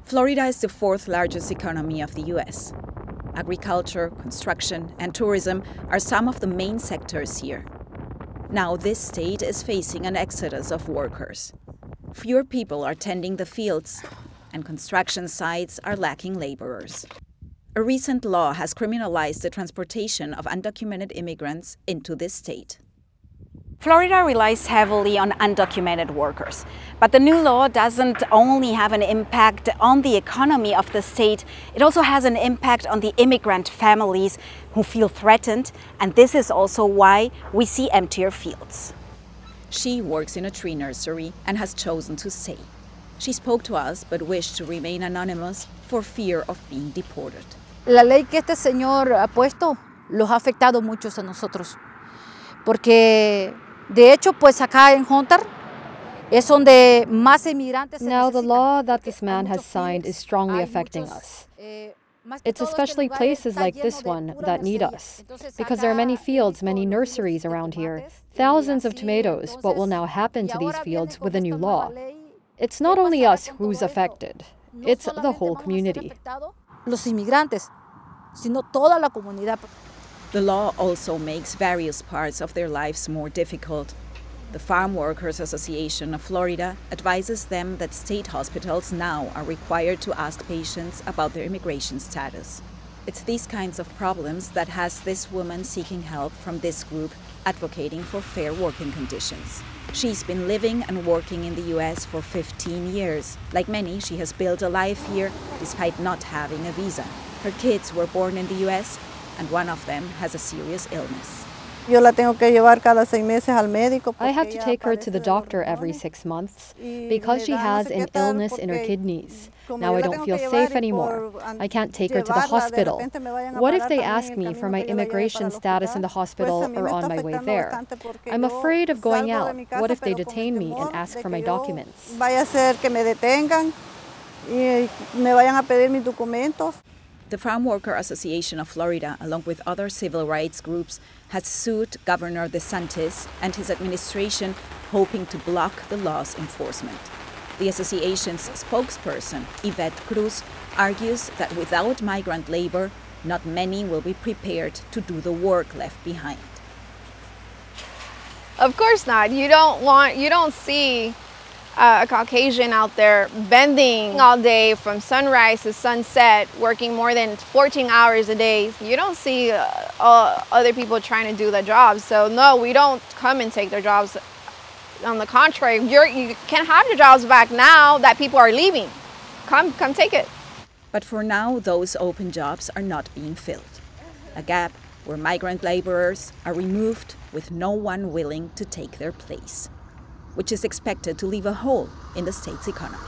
Florida is the fourth largest economy of the U.S. Agriculture, construction, and tourism are some of the main sectors here. Now this state is facing an exodus of workers. Fewer people are tending the fields, and construction sites are lacking laborers. A recent law has criminalized the transportation of undocumented immigrants into this state. Florida relies heavily on undocumented workers, but the new law doesn't only have an impact on the economy of the state, it also has an impact on the immigrant families who feel threatened, and this is also why we see emptier fields. She works in a tree nursery and has chosen to stay. She spoke to us but wished to remain anonymous for fear of being deported. La ley que este señor ha puesto los ha afectado muchos a nosotros, porque de hecho, pues acá en Hunter es donde más inmigrantes. Now, the law that this man has signed is strongly affecting us. It's especially places like this one that need us, because there are many fields, many nurseries around here, thousands of tomatoes. What will now happen to these fields with the new law? It's not only us who's affected, it's the whole community. Los inmigrantes, sino toda la comunidad. The law also makes various parts of their lives more difficult. The Farm Workers Association of Florida advises them that state hospitals now are required to ask patients about their immigration status. It's these kinds of problems that has this woman seeking help from this group advocating for fair working conditions. She's been living and working in the US for 15 years. Like many, she has built a life here despite not having a visa. Her kids were born in the US, and one of them has a serious illness. I have to take her to the doctor every 6 months because she has an illness in her kidneys. Now I don't feel safe anymore. I can't take her to the hospital. What if they ask me for my immigration status in the hospital or on my way there? I'm afraid of going out. What if they detain me and ask for my documents? The Farm Worker Association of Florida, along with other civil rights groups, has sued Governor DeSantis and his administration, hoping to block the law's enforcement. The association's spokesperson, Yvette Cruz, argues that without migrant labor, not many will be prepared to do the work left behind. Of course not. You don't see a Caucasian out there bending all day from sunrise to sunset, working more than 14 hours a day. You don't see other people trying to do the job. So no, we don't come and take their jobs. On the contrary, you can have your jobs back now that people are leaving. Come take it. But for now, those open jobs are not being filled. A gap where migrant laborers are removed with no one willing to take their place, which is expected to leave a hole in the state's economy.